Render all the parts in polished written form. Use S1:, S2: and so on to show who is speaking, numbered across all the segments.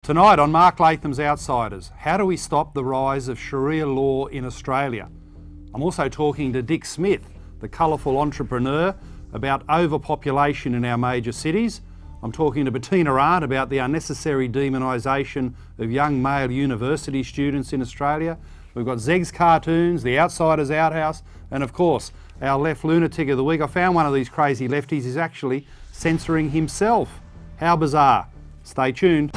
S1: Tonight on Mark Latham's Outsiders, how do we stop the rise of Sharia law in Australia? I'm also talking to Dick Smith, the colourful entrepreneur, about overpopulation in our major cities. I'm talking to Bettina Arndt about the unnecessary demonisation of young male university students in Australia. We've got Zeg's Cartoons, the Outsiders Outhouse, and of course, our left lunatic of the week. I found one of these crazy lefties is actually censoring himself. How bizarre. Stay tuned.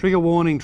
S1: Trigger warning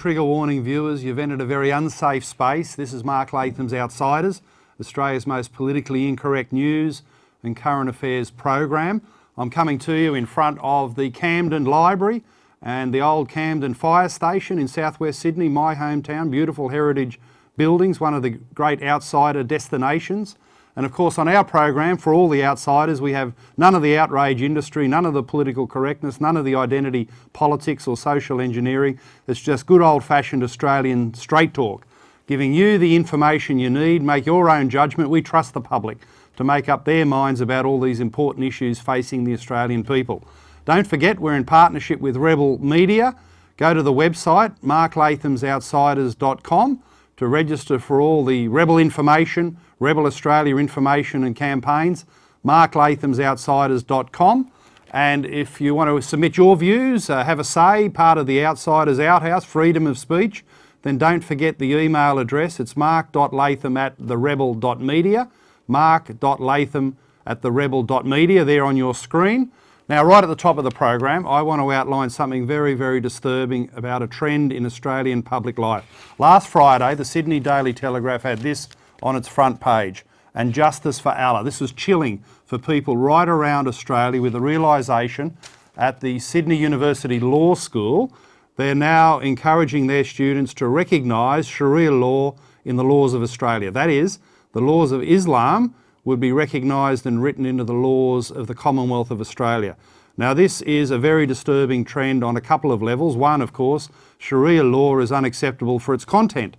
S1: viewers, you've entered a very unsafe space. This is Mark Latham's Outsiders, Australia's most politically incorrect news and current affairs program. I'm coming to you in front of the Camden Library and the old Camden Fire Station in southwest Sydney, my hometown, beautiful heritage buildings, one of the great outsider destinations. And of course on our program, for all the outsiders, we have none of the outrage industry, none of the political correctness, none of the identity politics or social engineering. It's just good old-fashioned Australian straight talk, giving you the information you need, make your own judgment. We trust the public to make up their minds about all these important issues facing the Australian people. Don't forget, we're in partnership with Rebel Media. Go to the website, marklathamsoutsiders.com, to register for all the Rebel information, Rebel Australia information and campaigns, marklathamsoutsiders.com. And if you want to submit your views, have a say, part of the Outsiders Outhouse, freedom of speech, then don't forget the email address. It's mark.latham@therebel.media, mark.latham@therebel.media, there on your screen. Now, right at the top of the program, I want to outline something very, very disturbing about a trend in Australian public life. Last Friday, the Sydney Daily Telegraph had this on its front page, "And justice for Allah." This was chilling for people right around Australia with the realisation at the Sydney University Law School, they're now encouraging their students to recognise Sharia law in the laws of Australia. That is, the laws of Islam would be recognised and written into the laws of the Commonwealth of Australia. Now, this is a very disturbing trend on a couple of levels. One, of course, Sharia law is unacceptable for its content.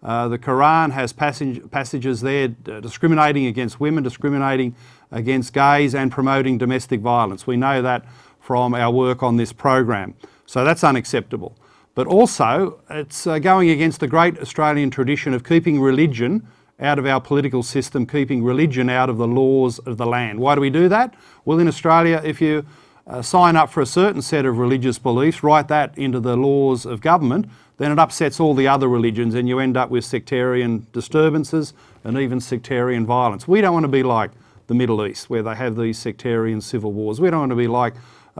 S1: The Quran has passages there discriminating against women, discriminating against gays and promoting domestic violence. We know that from our work on this program. So that's unacceptable. But also, it's going against the great Australian tradition of keeping religion out of our political system, keeping religion out of the laws of the land. Why do we do that? Well, in Australia, if you sign up for a certain set of religious beliefs, write that into the laws of government, then it upsets all the other religions and you end up with sectarian disturbances and even sectarian violence. We don't want to be like the Middle East, where they have these sectarian civil wars. We don't want to be like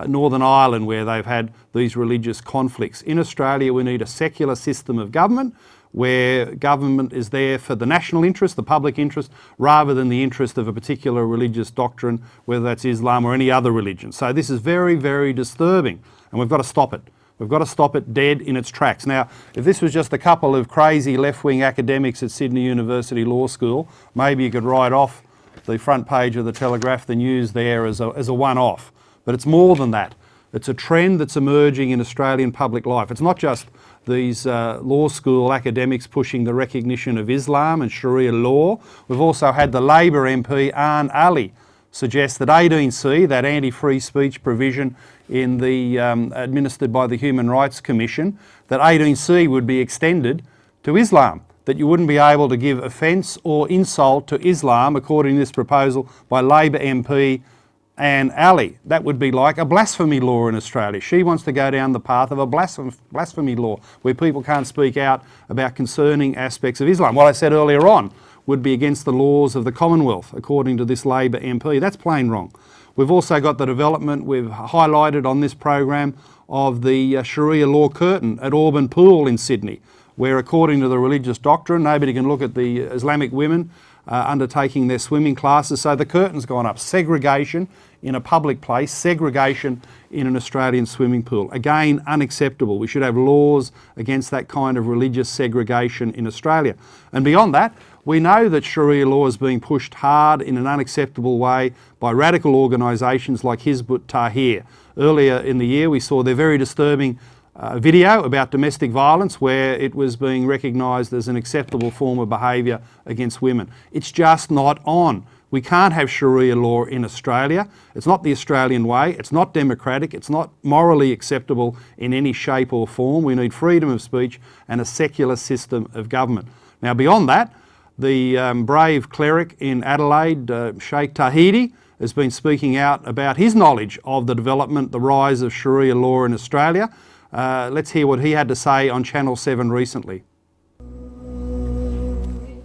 S1: Northern Ireland, where they've had these religious conflicts. In Australia, we need a secular system of government, where government is there for the national interest, the public interest, rather than the interest of a particular religious doctrine, whether that's Islam or any other religion. So this is very, very disturbing, and we've got to stop it. We've got to stop it dead in its tracks. Now, if this was just a couple of crazy left-wing academics at Sydney University Law School, maybe you could write off the front page of the Telegraph, the news there as a one-off. But it's more than that. It's a trend that's emerging in Australian public life. It's not just these law school academics pushing the recognition of Islam and Sharia law. We've also had the Labor MP, Arn Ali, suggest that 18C, that anti-free speech provision in the administered by the Human Rights Commission, that 18C would be extended to Islam, that you wouldn't be able to give offence or insult to Islam, according to this proposal by Labor MP Ann Ali. That would be like a blasphemy law in Australia. She wants to go down the path of a blasphemy law, where people can't speak out about concerning aspects of Islam. What I said earlier on would be against the laws of the Commonwealth, according to this Labor MP. That's plain wrong. We've also got the development we've highlighted on this program of the Sharia law curtain at Auburn Pool in Sydney, where according to the religious doctrine, nobody can look at the Islamic women undertaking their swimming classes. So the curtain's gone up. Segregation in a public place, segregation in an Australian swimming pool. Again, unacceptable. We should have laws against that kind of religious segregation in Australia. And beyond that, we know that Sharia law is being pushed hard in an unacceptable way by radical organisations like Hizb ut-Tahrir. Earlier in the year, we saw their very disturbing video about domestic violence where it was being recognised as an acceptable form of behaviour against women. It's just not on. We can't have Sharia law in Australia. It's not the Australian way. It's not democratic. It's not morally acceptable in any shape or form. We need freedom of speech and a secular system of government. Now, beyond that, the brave cleric in Adelaide, Sheikh Tahidi, has been speaking out about his knowledge of the development, the rise of Sharia law in Australia. Let's hear what he had to say on Channel 7 recently.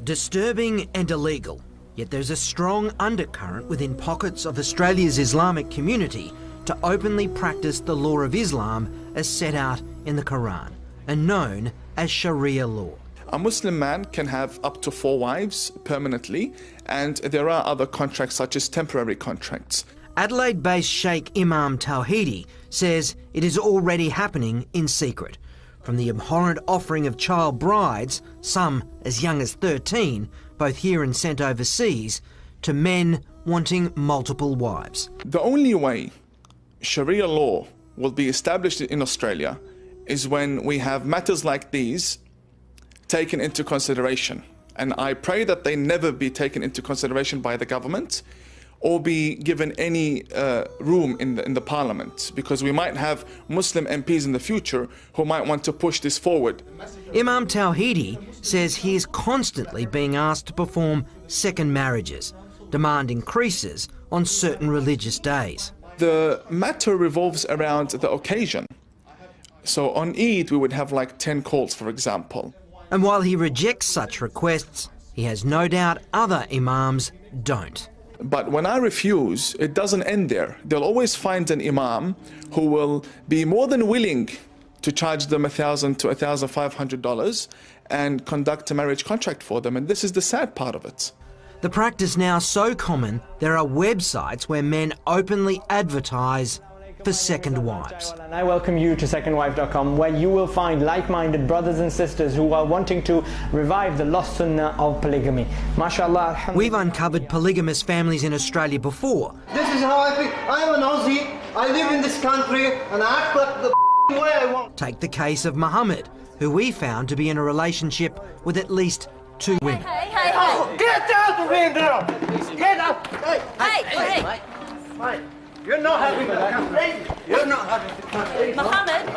S2: Disturbing and illegal, yet there's a strong undercurrent within pockets of Australia's Islamic community to openly practice the law of Islam as set out in the Quran and known as Sharia law.
S3: A Muslim man can have up to 4 wives permanently, and there are other contracts such as temporary contracts.
S2: Adelaide-based Sheikh Imam Tawhidi says it is already happening in secret. From the abhorrent offering of child brides, some as young as 13, both here and sent overseas, to men wanting multiple wives.
S3: The only way Sharia law will be established in Australia is when we have matters like these taken into consideration. And I pray that they never be taken into consideration by the government or be given any room in the parliament, because we might have Muslim MPs in the future who might want to push this forward.
S2: Imam Tawhidi says he is constantly being asked to perform second marriages, demand increases on certain religious days.
S3: The matter revolves around the occasion. So on Eid we would have like 10 calls, for example.
S2: And while he rejects such requests, he has no doubt other imams don't.
S3: But when I refuse, it doesn't end there. They'll always find an imam who will be more than willing to charge them $1,000 to $1,500 and conduct a marriage contract for them. And this is the sad part of it.
S2: The practice now so common, there are websites where men openly advertise for second wives.
S4: And I welcome you to secondwife.com, where you will find like-minded brothers and sisters who are wanting to revive the lost sunnah of polygamy. MashaAllah.
S2: We've uncovered polygamous families in Australia before.
S5: This is how I feel. I'm an Aussie, I live in this country, and I act like the way I want.
S2: Take the case of Muhammad, who we found to be in a relationship with at least 2 women.
S5: Hey. Oh, get out of here now! Get out! Hey. You're not having the You're not having the
S6: Mohammed.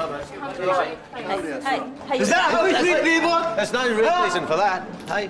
S6: Hey.
S5: Is that how we treat people?
S7: There's no real reason for that. Hey,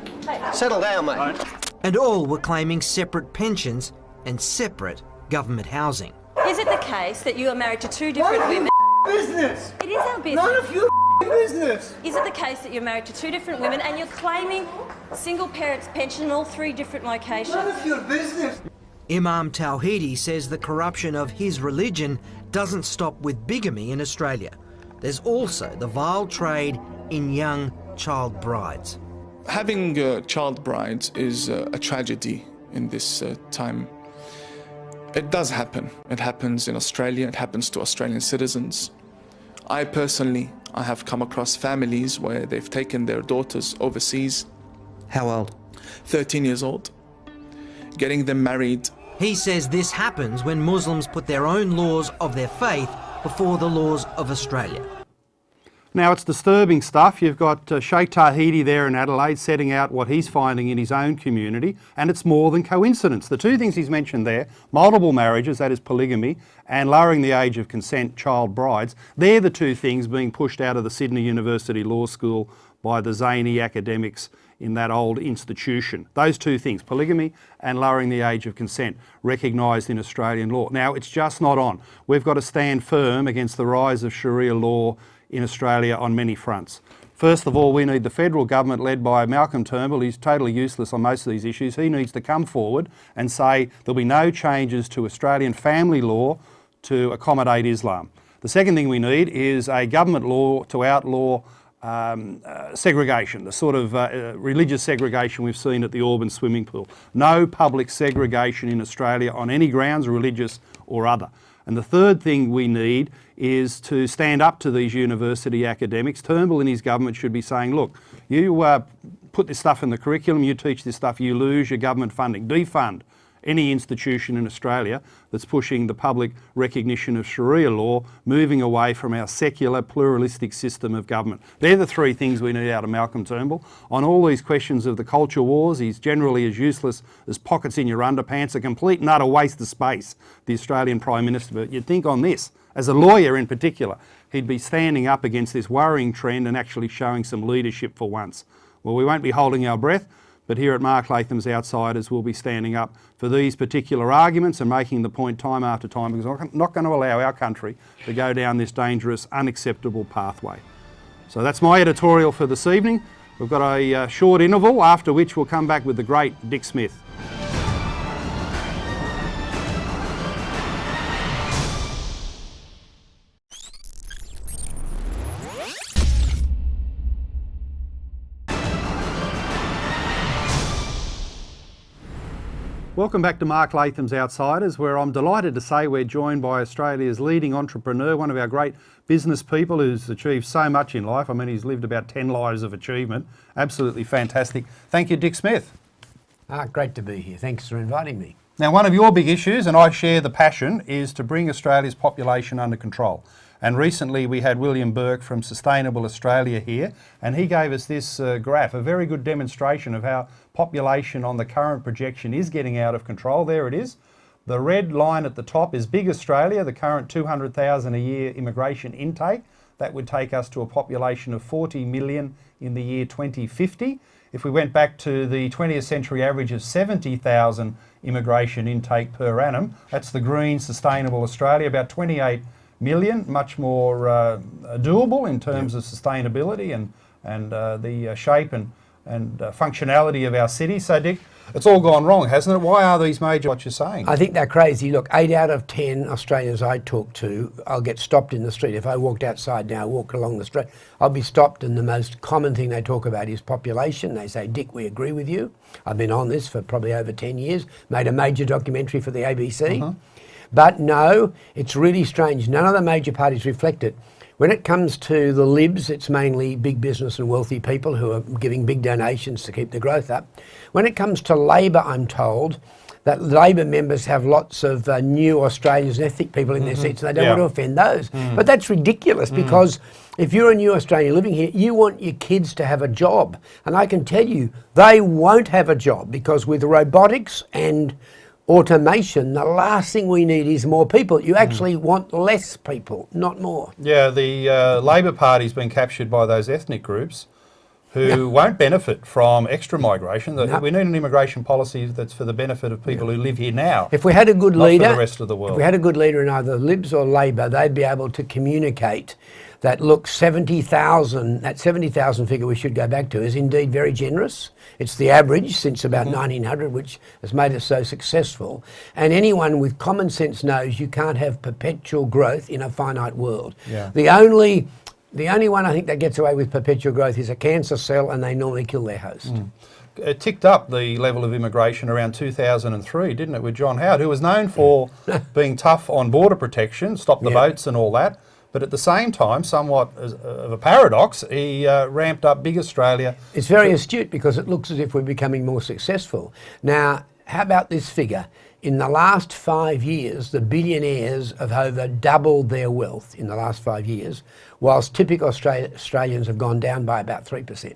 S7: settle down, mate.
S2: And all were claiming separate pensions and separate government housing.
S6: Is it the case that you are married to 2 different women?
S5: Business!
S6: It is our business.
S5: None of your business!
S6: Is it the case that you're married to 2 different women and you're claiming single parents pension in all 3 different locations?
S5: None of your business!
S2: Imam Tawhidi says the corruption of his religion doesn't stop with bigamy in Australia. There's also the vile trade in young child brides.
S3: Having child brides is a tragedy in this time. It does happen. It happens in Australia. It happens to Australian citizens. I have come across families where they've taken their daughters overseas.
S7: How old?
S3: 13 years old. Getting them married.
S2: He says this happens when Muslims put their own laws of their faith before the laws of Australia.
S1: Now, it's disturbing stuff. You've got Sheikh Tahidi there in Adelaide setting out what he's finding in his own community, and it's more than coincidence. The 2 things he's mentioned there, multiple marriages, that is polygamy, and lowering the age of consent, child brides, they're the 2 things being pushed out of the Sydney University Law School by the zany academics in that old institution. Those 2 things, polygamy and lowering the age of consent, recognised in Australian law. Now, it's just not on. We've got to stand firm against the rise of Sharia law in Australia on many fronts. First of all, we need the federal government led by Malcolm Turnbull. He's totally useless on most of these issues. He needs to come forward and say there'll be no changes to Australian family law to accommodate Islam. The second thing we need is a government law to outlaw segregation, the sort of religious segregation we've seen at the Auburn swimming pool. No public segregation in Australia on any grounds, religious or other. And the third thing we need is to stand up to these university academics. Turnbull and his government should be saying, look, you put this stuff in the curriculum, you teach this stuff, you lose your government funding. Defund any institution in Australia that's pushing the public recognition of Sharia law, moving away from our secular, pluralistic system of government. They're the three things we need out of Malcolm Turnbull. On all these questions of the culture wars, he's generally as useless as pockets in your underpants, a complete and utter waste of space, the Australian Prime Minister. But you'd think on this, as a lawyer in particular, he'd be standing up against this worrying trend and actually showing some leadership for once. Well, we won't be holding our breath, but here at Mark Latham's Outsiders, we'll be standing up for these particular arguments and making the point time after time, because we're not going to allow our country to go down this dangerous, unacceptable pathway. So that's my editorial for this evening. We've got a short interval, after which we'll come back with the great Dick Smith. Welcome back to Mark Latham's Outsiders, where I'm delighted to say we're joined by Australia's leading entrepreneur, one of our great business people who's achieved so much in life. I mean, he's lived about 10 lives of achievement. Absolutely fantastic. Thank you, Dick Smith.
S8: Great to be here. Thanks for inviting me.
S1: Now, one of your big issues, and I share the passion, is to bring Australia's population under control. And recently we had William Burke from Sustainable Australia here, and he gave us this graph, a very good demonstration of how population on the current projection is getting out of control. There it is. The red line at the top is big Australia, the current 200,000 a year immigration intake. That would take us to a population of 40 million in the year 2050. If we went back to the 20th century average of 70,000 immigration intake per annum, that's the green Sustainable Australia, about 28 million, much more doable in terms of sustainability and the shape and functionality of our city. So Dick, it's all gone wrong, hasn't it? Why are these major, what you're saying?
S8: I think they're crazy. Look, 8 out of 10 Australians I talk to, I'll get stopped in the street. If I walked outside now, walk along the street, I'll be stopped, and the most common thing they talk about is population. They say, Dick, we agree with you. I've been on this for probably over 10 years, made a major documentary for the ABC. But no, it's really strange. None of the major parties reflect it. When it comes to the Libs, it's mainly big business and wealthy people who are giving big donations to keep the growth up. When it comes to Labor, I'm told that Labor members have lots of new Australians and ethnic people in their seats, and they don't want to offend those. But that's ridiculous, because if you're a new Australian living here, you want your kids to have a job. And I can tell you, they won't have a job, because with robotics and automation, the last thing we need is more people. You actually want less people, not more.
S1: Yeah, the Labor Party's been captured by those ethnic groups who won't benefit from extra migration. We need an immigration policy that's for the benefit of people who live here now.
S8: If we had a good leader,
S1: not for the rest of the world.
S8: If we had a good leader in either Libs or Labor, they'd be able to communicate that, look, 70,000, that 70,000 figure we should go back to is indeed very generous. It's the average since about 1900, which has made us so successful. And anyone with common sense knows you can't have perpetual growth in a finite world. Yeah. The only one I think that gets away with perpetual growth is a cancer cell, and they normally kill their host.
S1: It ticked up the level of immigration around 2003, didn't it, with John Howard, who was known for being tough on border protection, stop the boats and all that. But at the same time, somewhat of a paradox, he ramped up Big Australia.
S8: It's very astute, because it looks as if we're becoming more successful. Now, how about this figure? In the last 5 years, the billionaires have over doubled their wealth in the last 5 years, whilst typical Australians have gone down by about 3%.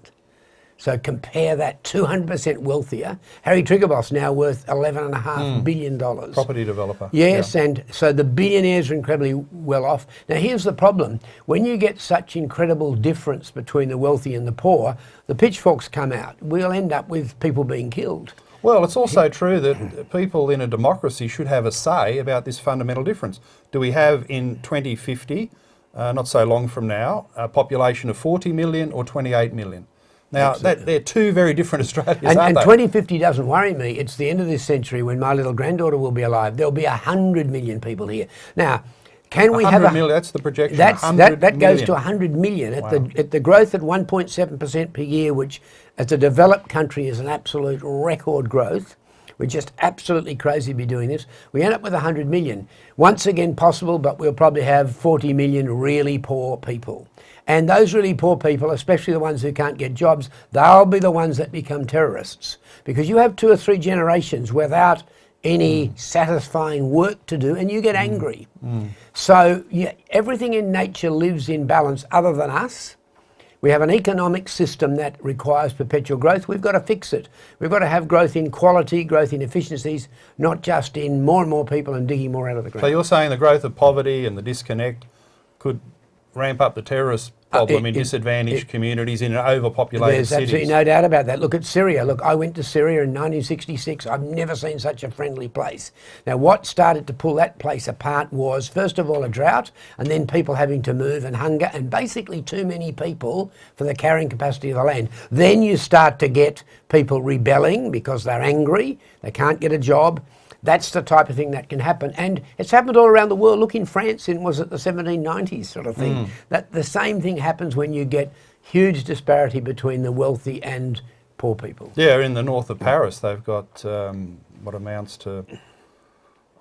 S8: So compare that, 200% wealthier. Harry Triguboff's now worth $11.5 billion.
S1: Property developer.
S8: Yes, and so the billionaires are incredibly well off. Now here's the problem. When you get such incredible difference between the wealthy and the poor, the pitchforks come out. We'll end up with people being killed.
S1: Well, it's also true that people in a democracy should have a say about this fundamental difference. Do we have in 2050, not so long from now, a population of 40 million or 28 million? Now, they're two very different Australias, aren't
S8: and
S1: they?
S8: 2050 doesn't worry me. It's the end of this century, when my little granddaughter will be alive. There'll be 100 million people here. Now, can we have
S1: 100 million, that's the projection.
S8: That goes to 100 million at the growth at 1.7% per year, which as a developed country is an absolute record growth. We're just absolutely crazy to be doing this. We end up with 100 million. Once again possible, but we'll probably have 40 million really poor people. And those really poor people, especially the ones who can't get jobs, they'll be the ones that become terrorists. Because you have 2 or 3 generations without any satisfying work to do, and you get angry. So yeah, everything in nature lives in balance other than us. We have an economic system that requires perpetual growth. We've got to fix it. We've got to have growth in quality, growth in efficiencies, not just in more and more people and digging more out of the ground.
S1: So you're saying the growth of poverty and the disconnect could ramp up the terrorist problem in disadvantaged communities in overpopulated
S8: There's
S1: cities?
S8: absolutely no doubt about that. Look at Syria. Look, I went to Syria in 1966. I've never seen such a friendly place. Now, what started to pull that place apart was, first of all, a drought, and then people having to move and hunger, and basically too many people for the carrying capacity of the land. Then you start to get people rebelling because they're angry, they can't get a job. That's the type of thing that can happen. And it's happened all around the world. Look in France in, was it the 1790s sort of thing? That the same thing happens when you get huge disparity between the wealthy and poor people.
S1: Yeah, in the north of Paris, they've got what amounts to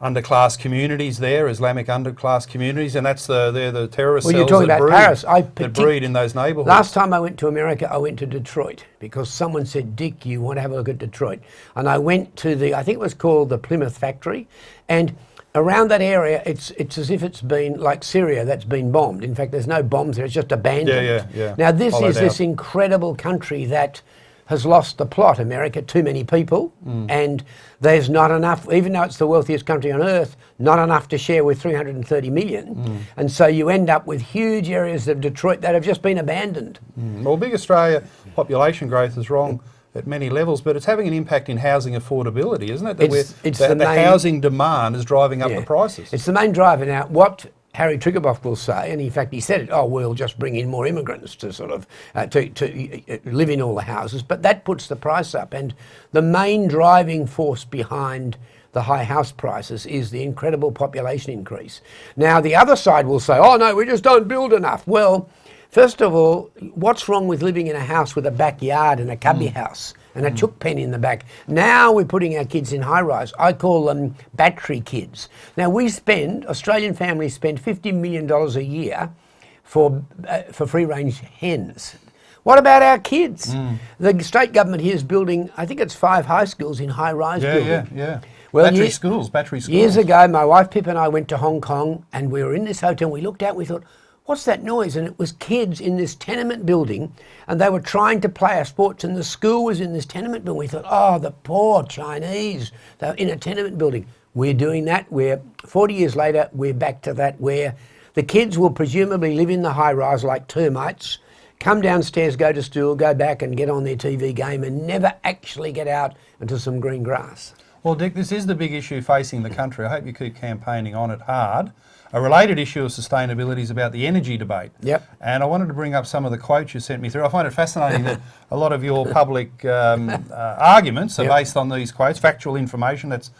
S1: underclass communities there, Islamic underclass communities, and that's they're the terrorist
S8: Well,
S1: cells
S8: you're talking
S1: that
S8: about
S1: breed,
S8: Paris.
S1: that breed in those neighbourhoods.
S8: Last time I went to America, I went to Detroit because someone said, Dick, you want to have a look at Detroit. And I went to I think it was called the Plymouth factory, and around that area, it's as if it's been like Syria that's been bombed. In fact, there's no bombs there, it's just abandoned.
S1: Yeah.
S8: Now, this
S1: Hollowed
S8: is this
S1: out.
S8: incredible country that has lost the plot. America, too many people, and there's not enough, even though it's the wealthiest country on earth, not enough to share with 330 million. And so you end up with huge areas of Detroit that have just been abandoned.
S1: Well, big Australia population growth is wrong at many levels, but it's having an impact in housing affordability, isn't it? That the housing demand is driving up the prices.
S8: It's the main driver. Now, what Harry Triguboff will say, and in fact he said it, we'll just bring in more immigrants to sort of to live in all the houses, but that puts the price up. And the main driving force behind the high house prices is the incredible population increase. Now, the other side will say, oh no, we just don't build enough. Well, first of all, what's wrong with living in a house with a backyard and a cubby house and a chook pen in the back? Now we're putting our kids in high rise. I call them battery kids. Now Australian families spend $50 million a year for free range hens. What about our kids? The state government here is building, I think it's 5 high schools in high rise building.
S1: Yeah.
S8: Well,
S1: battery schools.
S8: Years ago, my wife Pip and I went to Hong Kong, and we were in this hotel, and we looked out and we thought, what's that noise? And it was kids in this tenement building, and they were trying to play our sports, and the school was in this tenement building. We thought, oh, the poor Chinese, they're in a tenement building. We're doing that. 40 years later, we're back to that, where the kids will presumably live in the high rise like termites, come downstairs, go to school, go back and get on their TV game and never actually get out into some green grass.
S1: Well, Dick, this is the big issue facing the country. I hope you keep campaigning on it hard. A related issue of sustainability is about the energy debate.
S8: Yep.
S1: And I wanted to bring up some of the quotes you sent me through. I find it fascinating that a lot of your public arguments are based on these quotes, factual information that's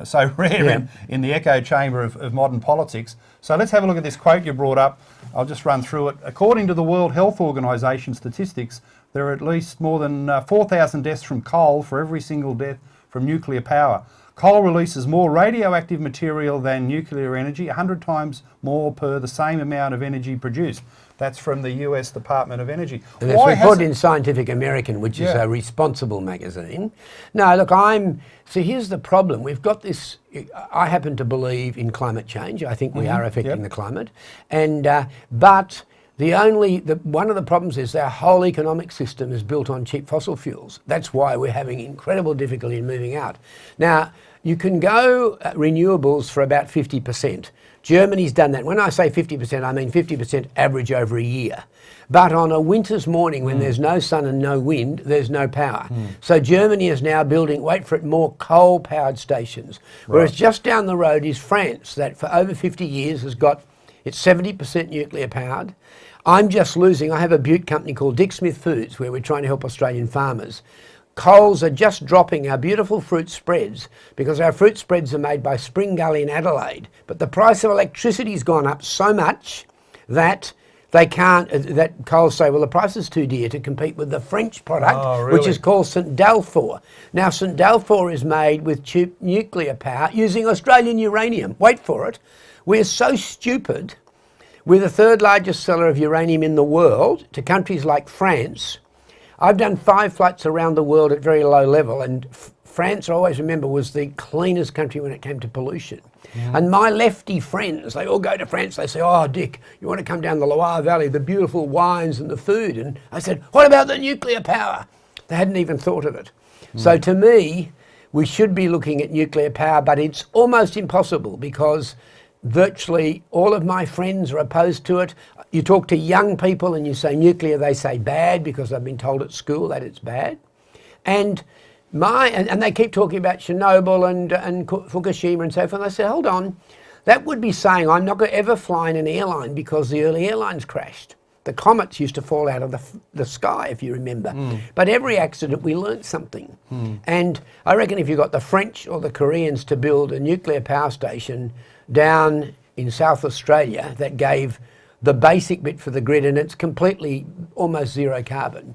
S1: so rare in the echo chamber of modern politics. So let's have a look at this quote you brought up. I'll just run through it. According to the World Health Organization statistics, there are at least more than 4,000 deaths from coal for every single death from nuclear power. Coal releases more radioactive material than nuclear energy, 100 times more per the same amount of energy produced. That's from the US Department of Energy.
S8: And it's reported in Scientific American, which is a responsible magazine. No, look, so here's the problem. We've got this, I happen to believe in climate change. I think we are affecting the climate. And, but one of the problems is our whole economic system is built on cheap fossil fuels. That's why we're having incredible difficulty in moving out. Now, you can go renewables for about 50%. Germany's done that. When I say 50%, I mean 50% average over a year. But on a winter's morning when there's no sun and no wind, there's no power. So Germany is now building, wait for it, more coal-powered stations. Whereas just down the road is France, that for over 50 years has got, it's 70% nuclear powered. I'm just losing, I have a butte company called Dick Smith Foods where we're trying to help Australian farmers. Coals are just dropping our beautiful fruit spreads because our fruit spreads are made by Spring Gully in Adelaide. But the price of electricity's gone up so much that they can't, that Coles say, well, the price is too dear to compete with the French product, which is called St Dalfour. Now, St Dalfour is made with cheap nuclear power using Australian uranium. Wait for it. We're so stupid. We're the 3rd largest seller of uranium in the world to countries like France. I've done 5 flights around the world at very low level, and France, I always remember, was the cleanest country when it came to pollution. And my lefty friends, they all go to France, they say, oh, Dick, you want to come down the Loire Valley, the beautiful wines and the food. And I said, what about the nuclear power? They hadn't even thought of it. So to me, we should be looking at nuclear power, but it's almost impossible because virtually all of my friends are opposed to it. You talk to young people and you say nuclear, they say bad because they've been told at school that it's bad. And they keep talking about Chernobyl and Fukushima and so forth. And I said, hold on, that would be saying I'm not going to ever fly in an airline because the early airlines crashed. The comets used to fall out of the sky, if you remember. But every accident, we learnt something. And I reckon if you got the French or the Koreans to build a nuclear power station down in South Australia that gave the basic bit for the grid, and it's completely almost zero carbon,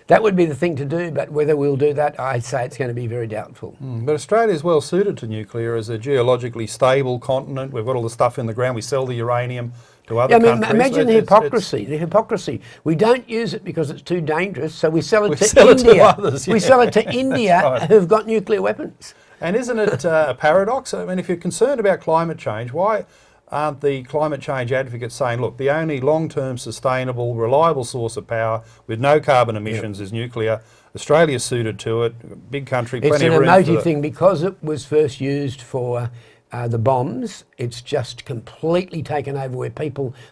S8: that would be the thing to do, but whether we'll do that, I'd say it's going to be very doubtful.
S1: But Australia is well suited to nuclear as a geologically stable continent. We've got all the stuff in the ground. We sell the uranium to other countries.
S8: Imagine the hypocrisy. We don't use it because it's too dangerous, so we sell it to
S1: sell it
S8: India.
S1: to others,
S8: We sell it to India,
S1: right.
S8: who've got nuclear weapons.
S1: And isn't it a paradox? I mean, if you're concerned about climate change, why aren't the climate change advocates saying, look, the only long-term sustainable, reliable source of power with no carbon emissions is nuclear. Australia's suited to it, big country, plenty of room.
S8: It's an emotive thing because it was first used for the bombs. It's just completely taken over where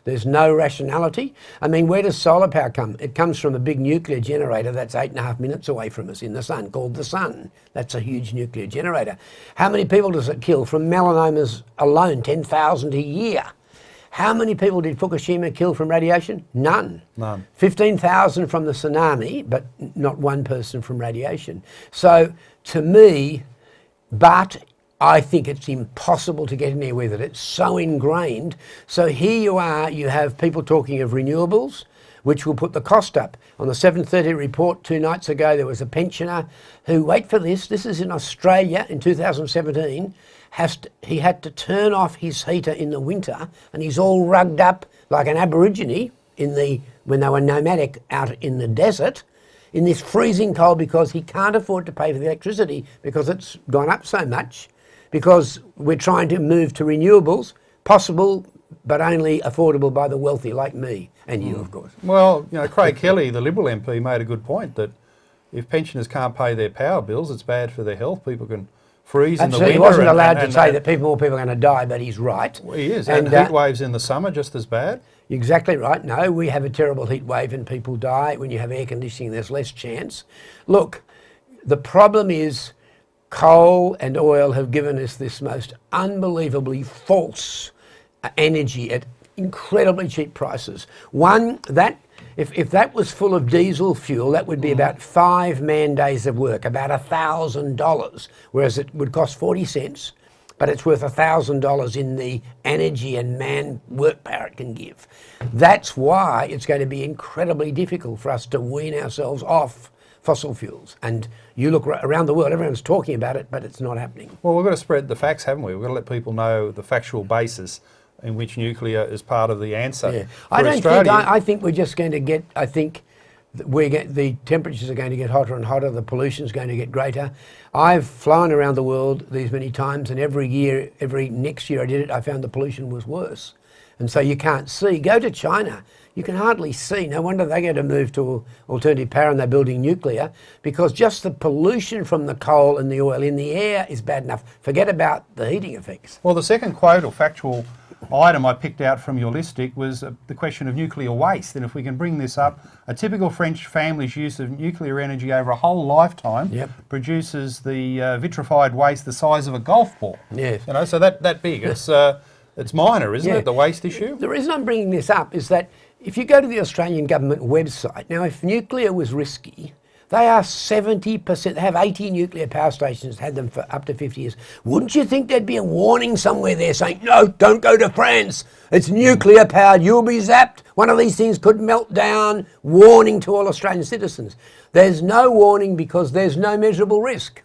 S8: there's no rationality. I mean, where does solar power come? It comes from a big nuclear generator that's 8.5 minutes away from us in the sun, called the sun. That's a huge nuclear generator. How many people does it kill from melanomas alone? 10,000 a year. How many people did Fukushima kill from radiation? None. 15,000 from the tsunami, but not one person from radiation. So to me, I think it's impossible to get anywhere with it. It's so ingrained. So here you are, you have people talking of renewables, which will put the cost up. On the 7:30 report 2 nights ago, there was a pensioner who, wait for this is in Australia in 2017, he had to turn off his heater in the winter, and he's all rugged up like an Aborigine when they were nomadic out in the desert, in this freezing cold because he can't afford to pay for the electricity because it's gone up so much. Because we're trying to move to renewables, possible but only affordable by the wealthy like me and you, of course.
S1: Well, Craig Kelly, the Liberal MP, made a good point that if pensioners can't pay their power bills, it's bad for their health. People can freeze in the winter.
S8: He wasn't allowed to say that more people are going to die, but he's right.
S1: Well, he is. And heat waves in the summer just as bad?
S8: Exactly right. No, we have a terrible heat wave and people die. When you have air conditioning, there's less chance. Look, the problem is coal and oil have given us this most unbelievably false energy at incredibly cheap prices. If that was full of diesel fuel, that would be about 5 man days of work, about $1,000, whereas it would cost 40 cents, but it's worth $1,000 in the energy and man work power it can give. That's why it's going to be incredibly difficult for us to wean ourselves off fossil fuels. And you look around the world, everyone's talking about it, but it's not happening.
S1: Well, we've got to spread the facts, haven't we? We've got to let people know the factual basis in which nuclear is part of the answer. Yeah.
S8: I think we're just going to get, the temperatures are going to get hotter and hotter, the pollution's going to get greater. I've flown around the world these many times, and every next year I did it, I found the pollution was worse. And so you can't see. Go to China, you can hardly see. No wonder they're going to move to alternative power and they're building nuclear, because just the pollution from the coal and the oil in the air is bad enough. Forget about the heating effects.
S1: Well, the second quote or factual item I picked out from your list, Dick, was the question of nuclear waste. And if we can bring this up, a typical French family's use of nuclear energy over a whole lifetime produces the vitrified waste the size of a golf ball.
S8: Yes.
S1: So that big. It's minor, isn't it, the waste issue?
S8: The reason I'm bringing this up is that if you go to the Australian government website, now if nuclear was risky, they are 70%, they have 80 nuclear power stations, had them for up to 50 years. Wouldn't you think there'd be a warning somewhere there saying, no, don't go to France, it's nuclear powered, you'll be zapped, one of these things could melt down, warning to all Australian citizens. There's no warning because there's no measurable risk.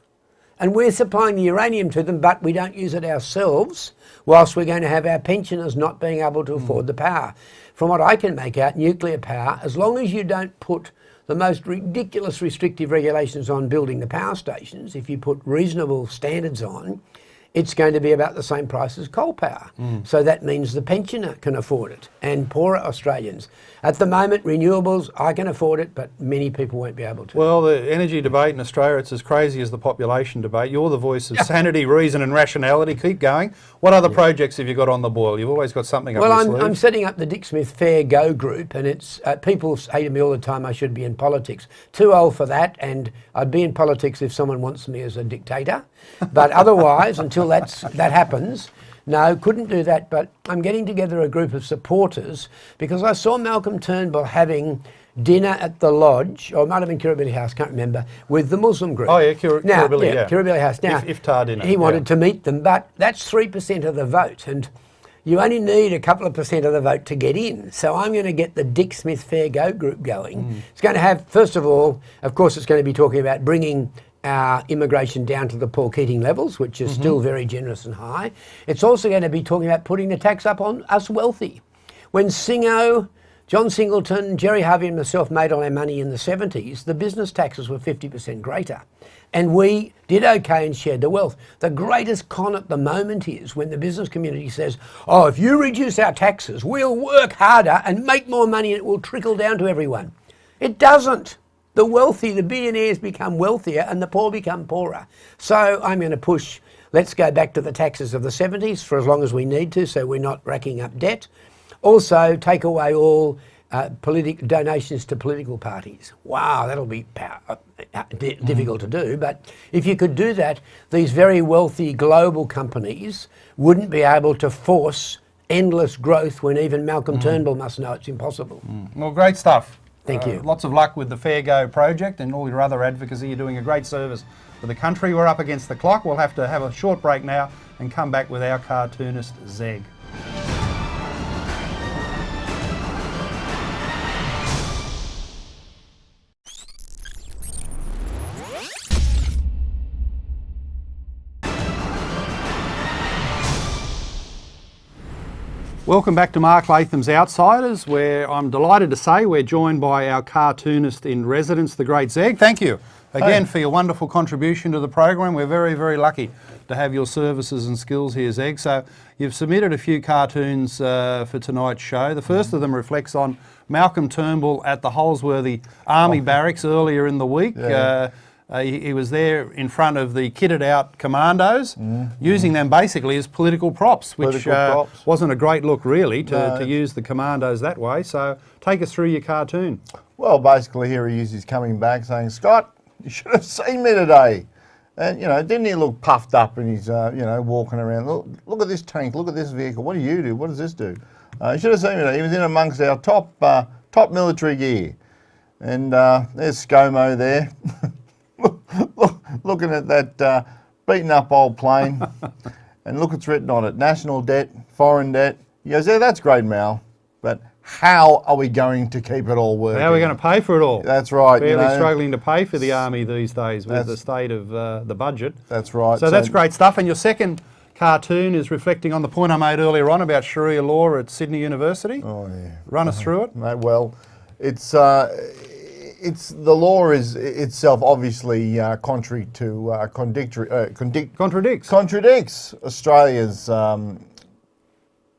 S8: And we're supplying the uranium to them, but we don't use it ourselves, whilst we're going to have our pensioners not being able to afford the power. From what I can make out, nuclear power, as long as you don't put the most ridiculous restrictive regulations on building the power stations, if you put reasonable standards on, it's going to be about the same price as coal power. So that means the pensioner can afford it and poorer Australians. At the moment, renewables, I can afford it, but many people won't be able to.
S1: Well, the energy debate in Australia, it's as crazy as the population debate. You're the voice of sanity, reason and rationality. Keep going. What other projects have you got on the boil? You've always got something up your sleeve.
S8: I'm setting up the Dick Smith Fair Go group, and it's people say to me all the time I should be in politics. Too old for that, and I'd be in politics if someone wants me as a dictator. But otherwise, until that happens, no, couldn't do that. But I'm getting together a group of supporters because I saw Malcolm Turnbull having dinner at the lodge, or it might have been Kirribilli House, can't remember, with the Muslim group.
S1: Oh yeah, Kirribilli, yeah.
S8: Kirribilli House. Now,
S1: Iftar dinner.
S8: He wanted to meet them, but that's 3% of the vote, and you only need a couple of percent of the vote to get in. So I'm going to get the Dick Smith Fair Go group going. It's going to have, first of all, of course, it's going to be talking about bringing our immigration down to the Paul Keating levels, which is still very generous and high. It's also going to be talking about putting the tax up on us wealthy. When Singo, John Singleton, Jerry Harvey and myself made all our money in the 70s, the business taxes were 50% greater. And we did okay and shared the wealth. The greatest con at the moment is when the business community says, oh, if you reduce our taxes, we'll work harder and make more money and it will trickle down to everyone. It doesn't. The wealthy, the billionaires become wealthier and the poor become poorer. So I'm going to push, let's go back to the taxes of the 70s for as long as we need to, so we're not racking up debt. Also, take away all donations to political parties. Wow, that'll be difficult to do, but if you could do that, these very wealthy global companies wouldn't be able to force endless growth when even Malcolm Turnbull must know it's impossible.
S1: Well, great stuff.
S8: Thank you.
S1: Lots of luck with the Fair Go project and all your other advocacy. You're doing a great service for the country. We're up against the clock. We'll have to have a short break now and come back with our cartoonist, Zeg. Welcome back to Mark Latham's Outsiders, where I'm delighted to say we're joined by our cartoonist in residence, the great Zeg. Thank you again for your wonderful contribution to the program. We're very, very lucky to have your services and skills here, Zeg. So you've submitted a few cartoons for tonight's show. The first of them reflects on Malcolm Turnbull at the Holsworthy Army Barracks earlier in the week. He was there in front of the kitted out commandos, using them basically as political props, which wasn't a great look really to use the commandos that way. So take us through your cartoon.
S9: Well, basically here he is, he's coming back saying, Scott, you should have seen me today. And, you know, didn't he look puffed up and he's, you know, walking around, look at this tank, look at this vehicle, what do you do, what does this do? You should have seen me today. He was in amongst our top military gear. And there's ScoMo there. Looking at that beaten up old plane, and look, it's written on it, national debt, foreign debt. He goes, yeah, that's great, Mal, but how are we going to keep it all working?
S1: How are we going to pay for it all?
S9: That's right.
S1: Fairly struggling to pay for the army these days with the state of the budget.
S9: That's right.
S1: So that's great stuff. And your second cartoon is reflecting on the point I made earlier on about Sharia law at Sydney University.
S9: Oh, yeah.
S1: Run us through it.
S9: Mate, well, it's the law is itself obviously contrary to contradicts Australia's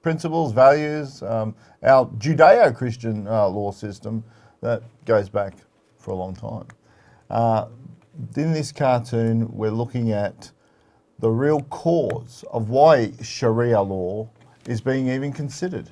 S9: principles, values, our Judeo-Christian law system that goes back for a long time. In this cartoon, we're looking at the real cause of why Sharia law is being even considered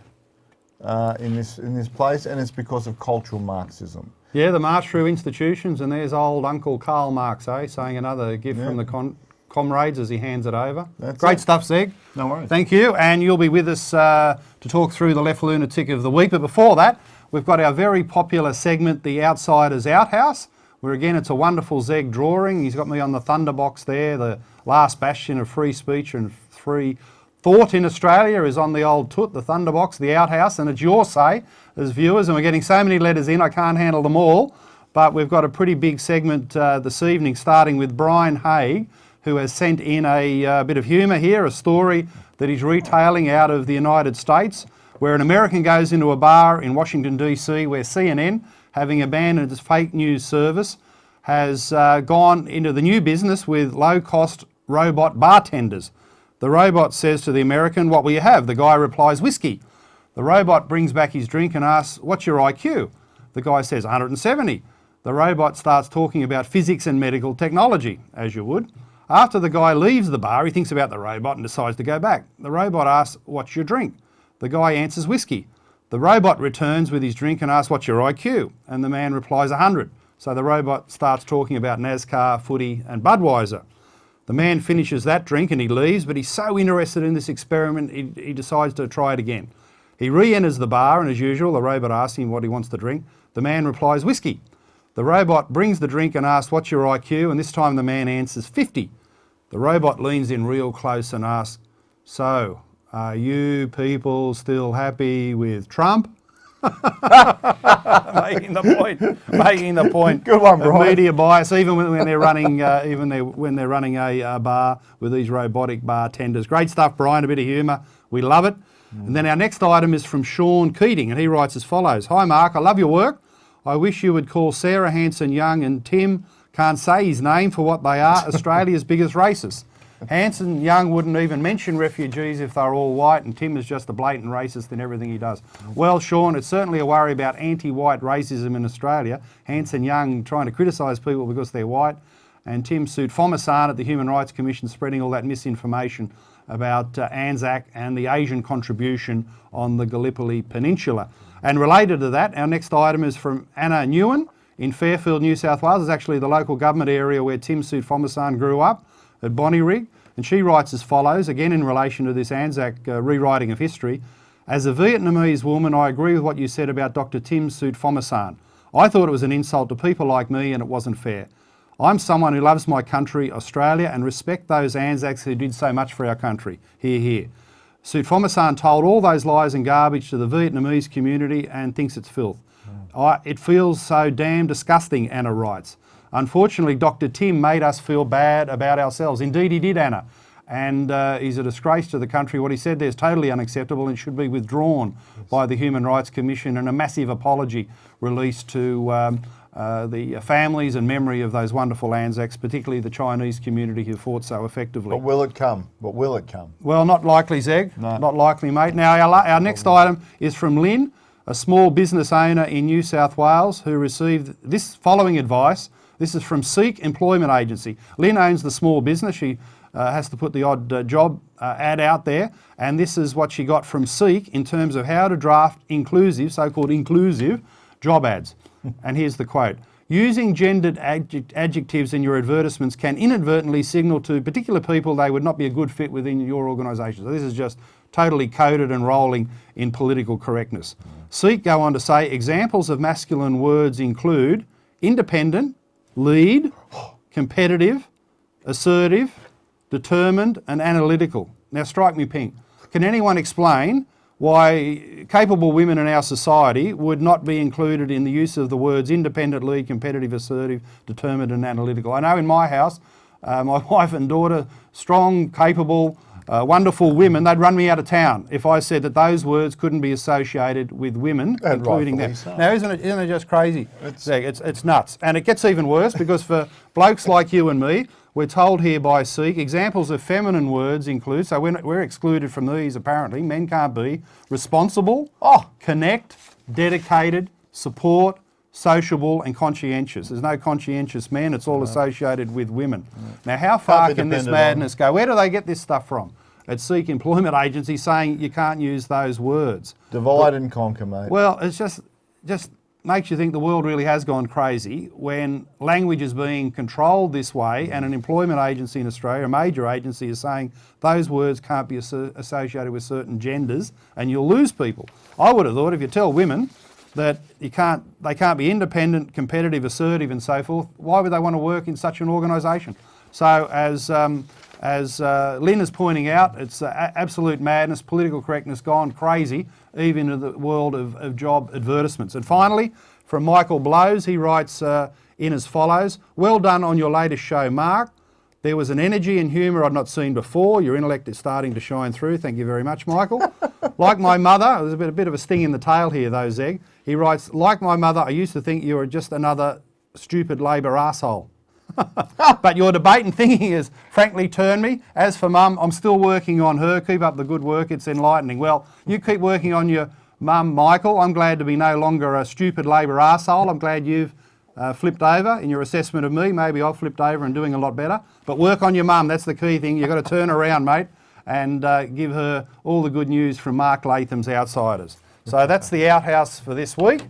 S9: in this place, and it's because of cultural Marxism.
S1: Yeah, the march through institutions, and there's old Uncle Karl Marx, saying another gift from the comrades as he hands it over. Great stuff, Zeg.
S9: No worries.
S1: Thank you, and you'll be with us to talk through the Left Lunatic of the Week. But before that, we've got our very popular segment, The Outsiders Outhouse, where again it's a wonderful Zeg drawing. He's got me on the thunderbox there, the last bastion of free speech and free thought in Australia is on the old toot, the thunderbox, the outhouse, and it's your say as viewers, and we're getting so many letters in I can't handle them all, but we've got a pretty big segment this evening, starting with Brian Haig, who has sent in a bit of humour here, a story that he's retailing out of the United States, where an American goes into a bar in Washington DC where CNN having abandoned its fake news service, has gone into the new business with low-cost robot bartenders. The robot says to the American, "What will you have?" The guy replies, "Whiskey." The robot brings back his drink and asks, "What's your IQ?" The guy says, 170. The robot starts talking about physics and medical technology, as you would. After the guy leaves the bar, he thinks about the robot and decides to go back. The robot asks, "What's your drink?" The guy answers, "Whiskey." The robot returns with his drink and asks, "What's your IQ?" And the man replies, 100. So the robot starts talking about NASCAR, footy and Budweiser. The man finishes that drink and he leaves, but he's so interested in this experiment, he decides to try it again. He re-enters the bar and as usual, the robot asks him what he wants to drink. The man replies, "Whiskey." The robot brings the drink and asks, "What's your IQ?" And this time the man answers, 50. The robot leans in real close and asks, "So, are you people still happy with Trump?" making the point.
S9: Good one, Brian.
S1: Media bias, even when they're running, when they're running a bar with these robotic bartenders. Great stuff, Brian. A bit of humour. We love it. And then our next item is from Sean Keating, and he writes as follows: "Hi, Mark. I love your work. I wish you would call Sarah Hanson-Young and Tim, can't say his name for what they are, Australia's biggest racists. Hanson-Young wouldn't even mention refugees if they're all white, and Tim is just a blatant racist in everything he does." Well, Sean, it's certainly a worry about anti-white racism in Australia. Hanson-Young trying to criticise people because they're white, and Tim Soutphommasane at the Human Rights Commission spreading all that misinformation about Anzac and the Asian contribution on the Gallipoli Peninsula. And related to that, our next item is from Anna Newen in Fairfield, New South Wales. It's actually the local government area where Tim Soutphommasane grew up, at Bonnyrigg, and she writes as follows, again in relation to this Anzac rewriting of history: "As a Vietnamese woman, I agree with what you said about Dr. Tim Soutphommasane. I thought it was an insult to people like me and it wasn't fair. I'm someone who loves my country, Australia, and respect those Anzacs who did so much for our country. Hear, hear." Soutphommasane told all those lies and garbage to the Vietnamese community and thinks it's filth. It feels so damn disgusting, Anna writes. Unfortunately, Dr. Tim made us feel bad about ourselves. Indeed he did, Anna. And he's a disgrace to the country. What he said there is totally unacceptable and should be withdrawn by the Human Rights Commission, and a massive apology released to the families and memory of those wonderful Anzacs, particularly the Chinese community who fought so effectively.
S9: But will it come? But will it come?
S1: Well, not likely, Zeg.
S9: No.
S1: Not likely, mate. Now, our next item is from Lynn, a small business owner in New South Wales who received this following advice. This is from Seek Employment Agency. Lynn owns the small business. She has to put the odd job ad out there, and this is what she got from Seek in terms of how to draft inclusive, so-called inclusive, job ads. And here's the quote: "Using gendered adjectives in your advertisements can inadvertently signal to particular people they would not be a good fit within your organisation." So this is just totally coded and rolling in political correctness. Seek go on to say examples of masculine words include independent, lead, competitive, assertive, determined and analytical. Now strike me pink. Can anyone explain why capable women in our society would not be included in the use of the words independent, lead, competitive, assertive, determined and analytical? I know in my house, my wife and daughter, strong, capable, wonderful women, they'd run me out of town if I said that those words couldn't be associated with women,
S9: And
S1: including them.
S9: rightfully so.
S1: Now, isn't it just crazy? It's nuts. And it gets even worse because for blokes like you and me, we're told here by Seek, examples of feminine words include, so we're excluded from these apparently, men can't be, responsible, connect, dedicated, support, sociable and conscientious. There's no conscientious men, it's all associated with women. Now how far can this madness go? Where do they get this stuff from? At Seek Employment Agency saying you can't use those words.
S9: Divide and conquer, mate.
S1: Well, it's just makes you think the world really has gone crazy when language is being controlled this way and an employment agency in Australia, a major agency, is saying those words can't be associated with certain genders and you'll lose people. I would have thought if you tell women that they can't be independent, competitive, assertive and so forth, why would they want to work in such an organisation? So as Lynn is pointing out, it's absolute madness, political correctness gone crazy, even in the world of job advertisements. And finally, from Michael Blows, he writes in as follows: "Well done on your latest show, Mark. There was an energy and humour I'd not seen before. Your intellect is starting to shine through." Thank you very much, Michael. Like my mother, there's a bit of a sting in the tail here though, Zeg. He writes, like my mother, I used to think you were just another stupid Labor arsehole. But your debate and thinking has frankly turned me. As for Mum, I'm still working on her. Keep up the good work, it's enlightening. Well, you keep working on your Mum, Michael. I'm glad to be no longer a stupid Labor arsehole. I'm glad you've flipped over in your assessment of me. Maybe I've flipped over and doing a lot better. But work on your mum, that's the key thing. You've got to turn around, mate, and give her all the good news from Mark Latham's Outsiders. So that's the outhouse for this week.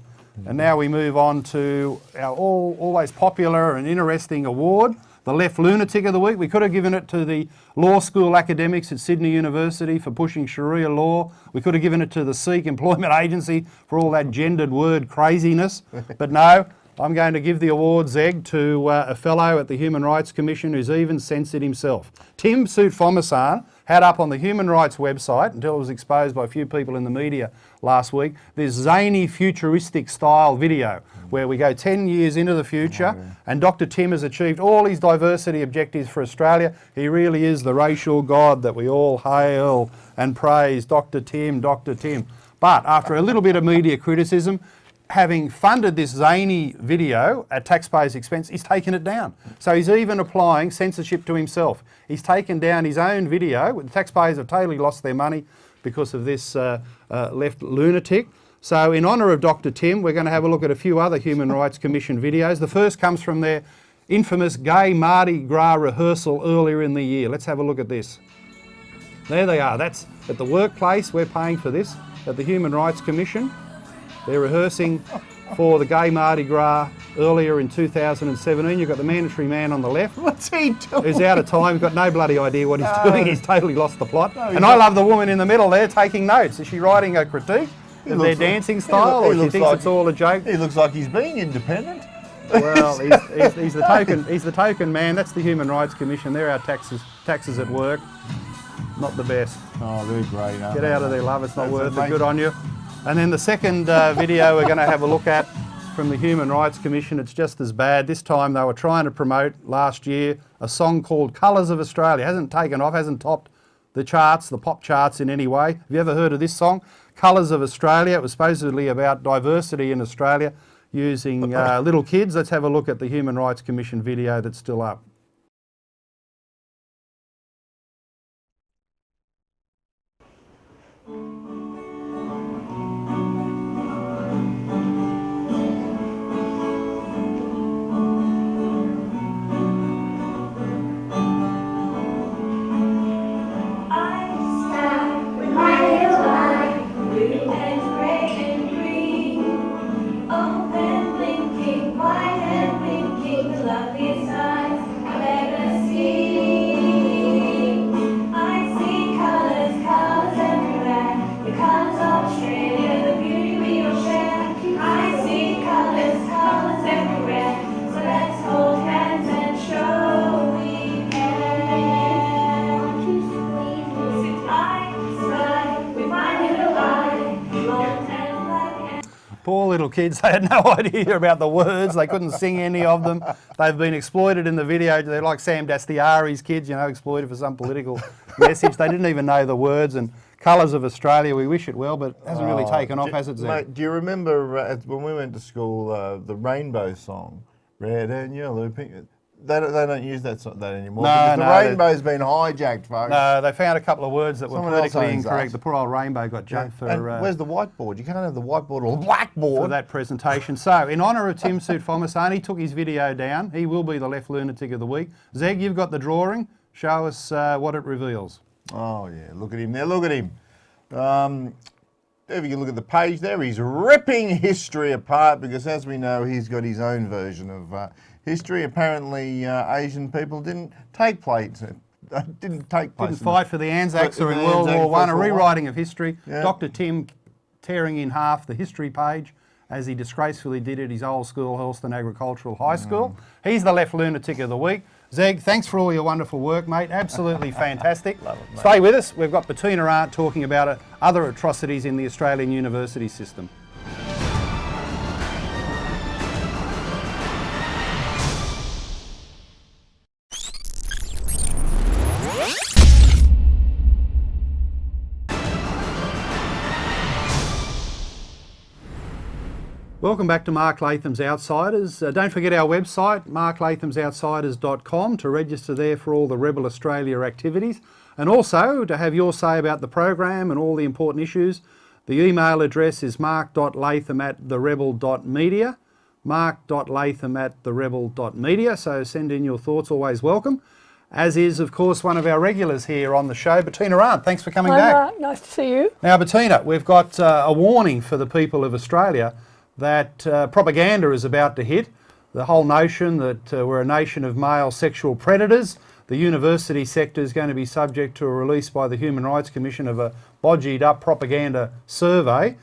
S1: And now we move on to our always popular and interesting award, the Left Lunatic of the Week. We could have given it to the law school academics at Sydney University for pushing Sharia law. We could have given it to the Sikh Employment Agency for all that gendered word craziness. But no, I'm going to give the award, Zeg, to a fellow at the Human Rights Commission who's even censored himself. Tim Soutphommasane had up on the Human Rights website, until it was exposed by a few people in the media last week, this zany futuristic style video where we go 10 years into the future and Dr. Tim has achieved all his diversity objectives for Australia. He really is the racial god that we all hail and praise, Dr. Tim, Dr. Tim. But after a little bit of media criticism, having funded this zany video at taxpayers' expense, he's taken it down. So he's even applying censorship to himself. He's taken down his own video. The taxpayers have totally lost their money because of this left lunatic. So in honour of Dr. Tim, we're going to have a look at a few other Human Rights Commission videos. The first comes from their infamous gay Mardi Gras rehearsal earlier in the year. Let's have a look at this. There they are. That's at the workplace. We're paying for this at the Human Rights Commission. They're rehearsing for the gay Mardi Gras earlier in 2017. You've got the mandatory man on the left.
S9: What's he doing?
S1: Who's out of time. He's got no bloody idea what he's doing. He's totally lost the plot. And I love the woman in the middle there taking notes. Is she writing a critique of their dancing style, or she thinks it's all a joke?
S9: He looks like he's being independent.
S1: Well, he's the token man. That's the Human Rights Commission. They're our taxes at work. Not the best.
S9: Oh, they're great.
S1: Get out of there, love. It's not worth it. Good on you. And then the second video we're going to have a look at from the Human Rights Commission, it's just as bad. This time they were trying to promote last year a song called Colours of Australia. Hasn't taken off, hasn't topped the charts, the pop charts in any way. Have you ever heard of this song? Colours of Australia. It was supposedly about diversity in Australia using little kids. Let's have a look at the Human Rights Commission video that's still up. Poor little kids, they had no idea about the words, they couldn't sing any of them. They've been exploited in the video. They're like Sam Dastiari's kids, you know, exploited for some political message. They didn't even know the words. And Colours of Australia, we wish it well, but it hasn't really taken off, has it, Zach?
S9: Mate, do you remember when we went to school, the Rainbow song, Red and Yellow, Pink? They don't use that anymore.
S1: No,
S9: because the rainbow's been hijacked, folks.
S1: No, they found a couple of words that were
S9: Someone else
S1: politically
S9: owns
S1: incorrect.
S9: that.
S1: The poor old rainbow got jumped for...
S9: And where's the whiteboard? You can't have the whiteboard or the blackboard.
S1: For that presentation. So, in honour of Tim Soutphommasane, he took his video down. He will be the Left Lunatic of the Week. Zeg, you've got the drawing. Show us what it reveals.
S9: Oh, yeah, look at him there, look at him. If you can look at the page there, he's ripping history apart because, as we know, he's got his own version of history. Apparently, Asian people didn't take place. Didn't
S1: fight for the Anzacs or in World War One. A rewriting of history. Yeah. Dr. Tim tearing in half the history page, as he disgracefully did at his old school, Hurlston Agricultural High School. He's the Left Lunatic of the Week. Zeg, thanks for all your wonderful work, mate. Absolutely fantastic.
S9: Love it, mate.
S1: Stay with us. We've got Bettina Arndt talking about other atrocities in the Australian university system. Welcome back to Mark Latham's Outsiders. Don't forget our website, marklathamsoutsiders.com, to register there for all the Rebel Australia activities, and also to have your say about the program and all the important issues. The email address is mark.latham@therebel.media, mark.latham@therebel.media, so send in your thoughts, always welcome. As is, of course, one of our regulars here on the show, Bettina Arndt. Thanks for coming back.
S10: Mark. Nice to see you.
S1: Now, Bettina, we've got a warning for the people of Australia that propaganda is about to hit. The whole notion that we're a nation of male sexual predators. The university sector is going to be subject to a release by the Human Rights Commission of a bodged up propaganda survey.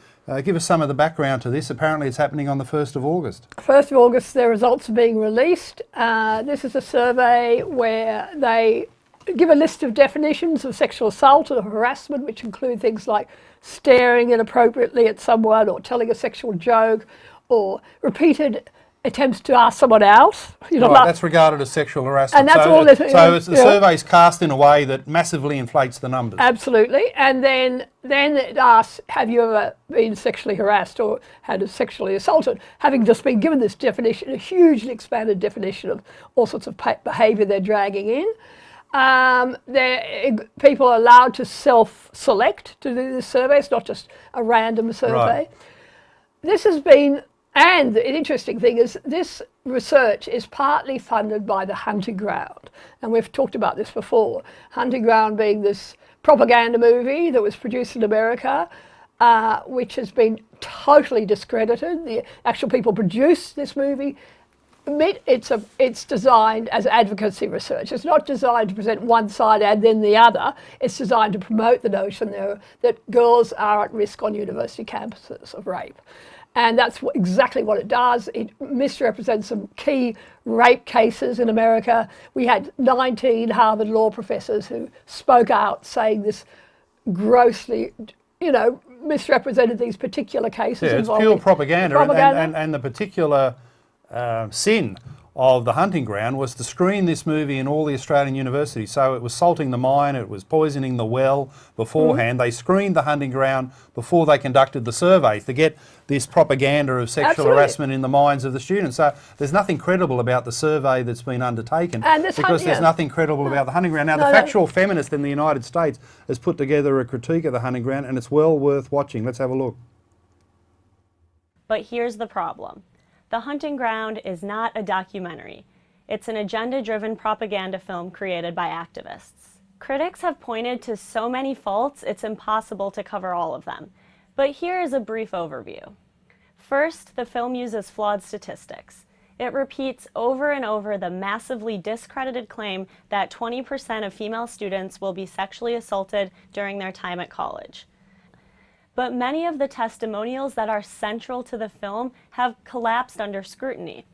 S1: Give us some of the background to this. Apparently it's happening on the 1st of August.
S10: 1st of August, their results are being released. This is a survey where they give a list of definitions of sexual assault or harassment, which include things like staring inappropriately at someone or telling a sexual joke or repeated attempts to ask someone out.
S1: Right, that's regarded as sexual harassment.
S10: And that's
S1: so
S10: all
S1: the survey's cast in a way that massively inflates the numbers.
S10: Absolutely. And then it asks, have you ever been sexually harassed or had sexually assaulted? Having just been given this definition, a hugely expanded definition of all sorts of behaviour they're dragging in. People are allowed to self-select to do this survey. It's not just a random survey.
S1: Right.
S10: This has been, and the interesting thing is this research is partly funded by the Hunting Ground. And we've talked about this before. Hunting Ground being this propaganda movie that was produced in America, which has been totally discredited. The actual people produced this movie. It's designed as advocacy research. It's not designed to present one side and then the other. It's designed to promote the notion that girls are at risk on university campuses of rape. And that's exactly what it does. It misrepresents some key rape cases in America. We had 19 Harvard law professors who spoke out saying this grossly, misrepresented these particular cases.
S1: Yeah, it's pure propaganda. And the particular sin of the Hunting Ground was to screen this movie in all the Australian universities. So it was salting the mine, it was poisoning the well beforehand. They screened the Hunting Ground before they conducted the surveys to get this propaganda of sexual harassment in the minds of the students. So there's nothing credible about the survey that's been undertaken because there's nothing credible about the Hunting Ground. Now, the Factual Feminist in the United States has put together a critique of the Hunting Ground, and it's well worth watching. Let's have a look.
S11: But here's the problem. The Hunting Ground is not a documentary. It's an agenda-driven propaganda film created by activists. Critics have pointed to so many faults, it's impossible to cover all of them. But here is a brief overview. First, the film uses flawed statistics. It repeats over and over the massively discredited claim that 20% of female students will be sexually assaulted during their time at college. But many of the testimonials that are central to the film have collapsed under scrutiny.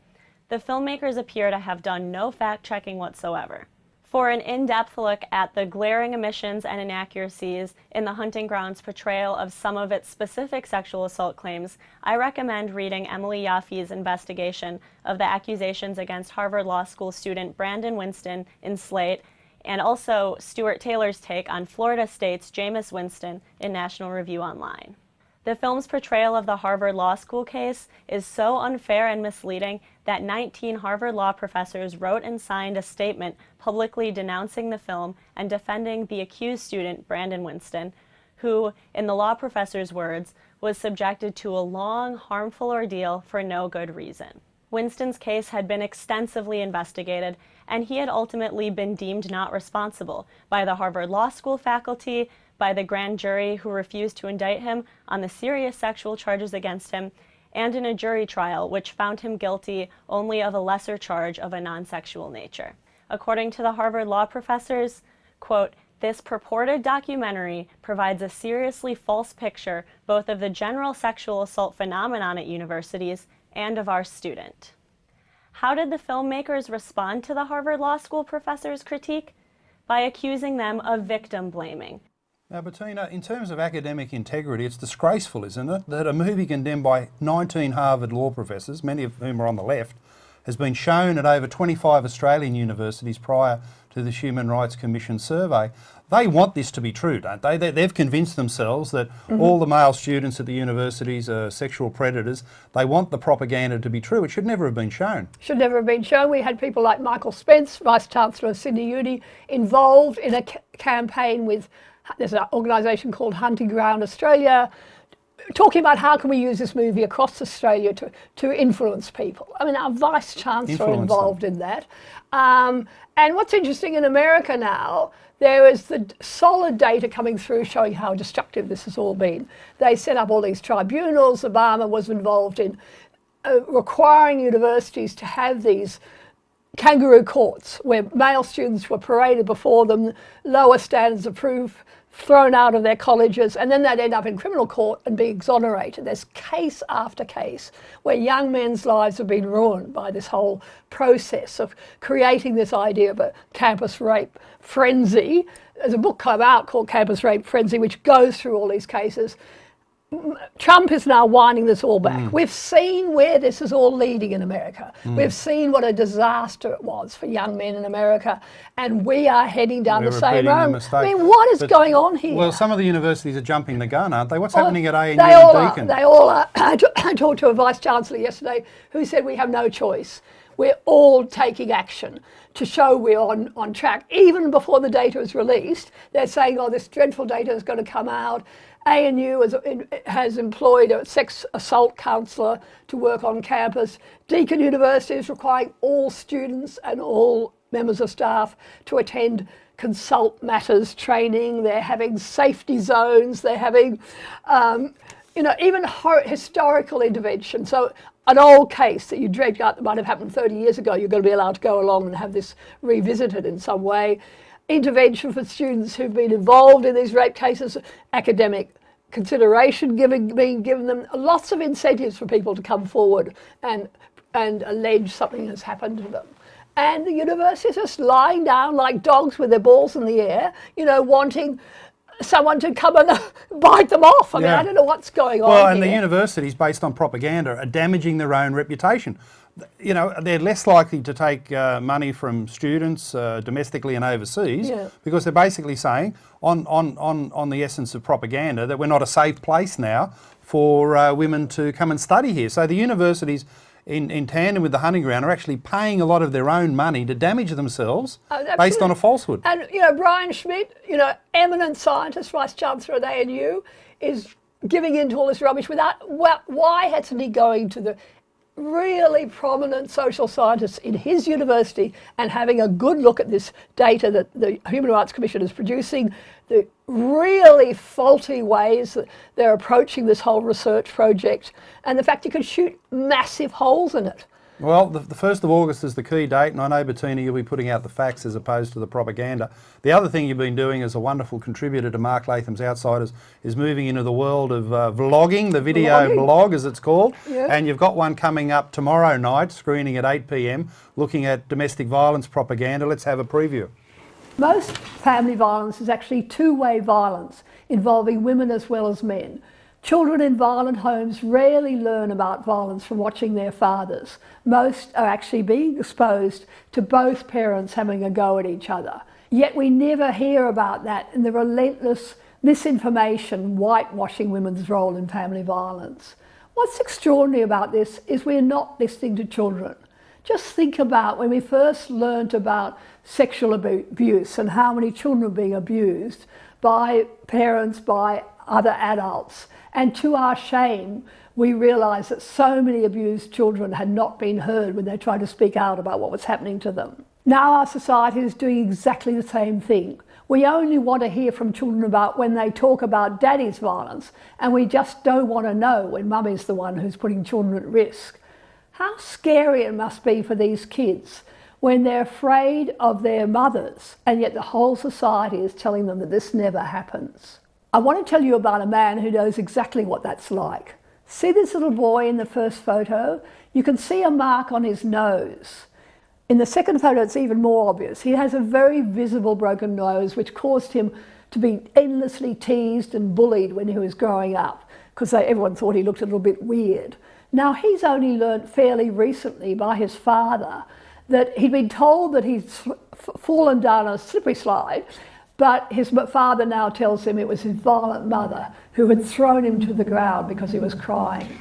S11: The filmmakers appear to have done no fact-checking whatsoever. For an in-depth look at the glaring omissions and inaccuracies in the Hunting Ground's portrayal of some of its specific sexual assault claims, I recommend reading Emily Yaffe's investigation of the accusations against Harvard Law School student Brandon Winston in Slate, and also Stuart Taylor's take on Florida State's Jameis Winston in National Review Online. The film's portrayal of the Harvard Law School case is so unfair and misleading that 19 Harvard law professors wrote and signed a statement publicly denouncing the film and defending the accused student, Brandon Winston, who, in the law professor's words, was subjected to a long, harmful ordeal for no good reason. Winston's case had been extensively investigated, and he had ultimately been deemed not responsible by the Harvard Law School faculty, by the grand jury who refused to indict him on the serious sexual charges against him, and in a jury trial which found him guilty only of a lesser charge of a non-sexual nature. According to the Harvard law professors, quote, "This purported documentary provides a seriously false picture both of the general sexual assault phenomenon at universities and of our student." How did the filmmakers respond to the Harvard Law School professors' critique? By accusing them of victim blaming.
S1: Now, Bettina, in terms of academic integrity, it's disgraceful, isn't it, that a movie condemned by 19 Harvard law professors, many of whom are on the left, has been shown at over 25 Australian universities prior to this Human Rights Commission survey. They want this to be true, don't they? They've convinced themselves that all the male students at the universities are sexual predators. They want the propaganda to be true. It should never have been shown.
S10: Should never have been shown. We had people like Michael Spence, Vice-Chancellor of Sydney Uni, involved in a campaign with, there's an organisation called Hunting Ground Australia, talking about how can we use this movie across Australia to influence people. I mean, our Vice-Chancellor involved in that. And what's interesting in America now, there is the solid data coming through showing how destructive this has all been. They set up all these tribunals. Obama was involved in requiring universities to have these kangaroo courts where male students were paraded before them, lower standards of proof, thrown out of their colleges, and then they'd end up in criminal court and be exonerated. There's case after case where young men's lives have been ruined by this whole process of creating this idea of a campus rape frenzy. There's a book come out called Campus Rape Frenzy, which goes through all these cases. Trump is now winding this all back. We've seen where this is all leading in America. We've seen what a disaster it was for young men in America, and we are heading down the same road. I mean, what is going on here?
S1: Well, some of the universities are jumping the gun, aren't they? What's happening at ANU
S10: they all
S1: and Deakin?
S10: They all are. I talked to a Vice-Chancellor yesterday who said we have no choice. We're all taking action to show we're on track. Even before the data is released, they're saying, oh, this dreadful data is going to come out. ANU has employed a sex assault counsellor to work on campus. Deakin University is requiring all students and all members of staff to attend consult matters training. They're having safety zones. They're having, even historical intervention. So an old case that you dragged out that might have happened 30 years ago, you're going to be allowed to go along and have this revisited in some way. Intervention for students who've been involved in these rape cases, academic consideration being given them, lots of incentives for people to come forward and allege something has happened to them. And the universities are just lying down like dogs with their balls in the air, wanting someone to come and bite them off. I mean, I don't know what's going on
S1: Well, and
S10: here.
S1: the universities, based on propaganda, are damaging their own reputation. They're less likely to take money from students domestically and overseas because they're basically saying on the essence of propaganda that we're not a safe place now for women to come and study here. So the universities, in tandem with the hunting ground, are actually paying a lot of their own money to damage themselves based on a falsehood.
S10: And, Brian Schmidt, eminent scientist, Vice-Chancellor at ANU, is giving in to all this rubbish why hasn't he going to the really prominent social scientists in his university and having a good look at this data that the Human Rights Commission is producing, the really faulty ways that they're approaching this whole research project, and the fact you can shoot massive holes in it.
S1: Well, the 1st of August is the key date, and I know, Bettina, you'll be putting out the facts as opposed to the propaganda. The other thing you've been doing as a wonderful contributor to Mark Latham's Outsiders is moving into the world of vlogging, the video blog as it's called, and you've got one coming up tomorrow night, screening at 8 p.m, looking at domestic violence propaganda. Let's have a preview.
S10: Most family violence is actually two-way violence involving women as well as men. Children in violent homes rarely learn about violence from watching their fathers. Most are actually being exposed to both parents having a go at each other. Yet we never hear about that in the relentless misinformation whitewashing women's role in family violence. What's extraordinary about this is we're not listening to children. Just think about when we first learnt about sexual abuse and how many children are being abused by parents, by other adults. And to our shame, we realised that so many abused children had not been heard when they tried to speak out about what was happening to them. Now our society is doing exactly the same thing. We only want to hear from children about when they talk about daddy's violence, and we just don't want to know when mummy's the one who's putting children at risk. How scary it must be for these kids when they're afraid of their mothers, and yet the whole society is telling them that this never happens. I want to tell you about a man who knows exactly what that's like. See this little boy in the first photo? You can see a mark on his nose. In the second photo, it's even more obvious. He has a very visible broken nose, which caused him to be endlessly teased and bullied when he was growing up, because everyone thought he looked a little bit weird. Now, he's only learnt fairly recently by his father that he'd been told that he'd fallen down a slippery slide, but his father now tells him it was his violent mother who had thrown him to the ground because he was crying.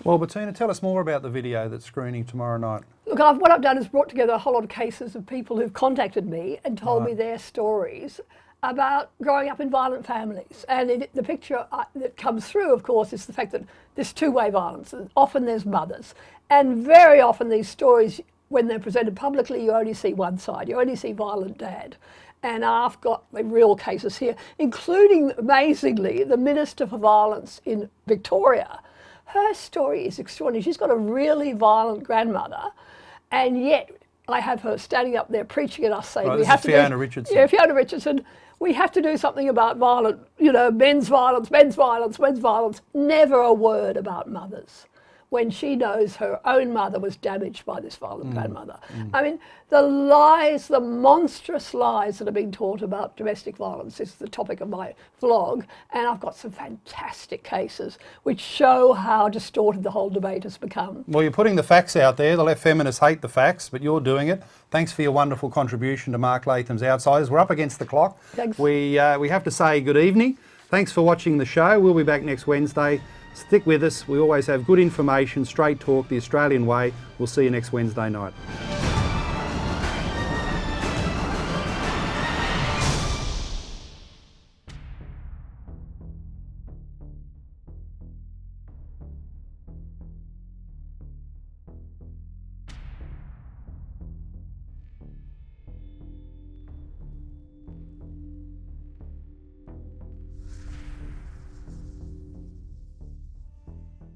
S1: Well, Bettina, tell us more about the video that's screening tomorrow night.
S10: Look, what I've done is brought together a whole lot of cases of people who've contacted me and told me their stories about growing up in violent families. And the picture that comes through, of course, is the fact that there's two-way violence. Often there's mothers. And very often these stories, when they're presented publicly, you only see one side. You only see violent dad. And I've got real cases here, including, amazingly, the Minister for Violence in Victoria. Her story is extraordinary. She's got a really violent grandmother, and yet I have her standing up there preaching at us saying we have to
S1: Fiona Richardson.
S10: Yeah, Fiona Richardson. We have to do something about violent, men's violence, men's violence, men's violence. Never a word about mothers, when she knows her own mother was damaged by this violent grandmother. I mean, the lies, the monstrous lies that are being taught about domestic violence is the topic of my vlog, and I've got some fantastic cases which show how distorted the whole debate has become.
S1: Well, you're putting the facts out there. The left feminists hate the facts, but you're doing it. Thanks for your wonderful contribution to Mark Latham's Outsiders. We're up against the clock.
S10: Thanks.
S1: We have to say good evening. Thanks for watching the show. We'll be back next Wednesday. Stick with us. We always have good information, straight talk, the Australian way. We'll see you next Wednesday night.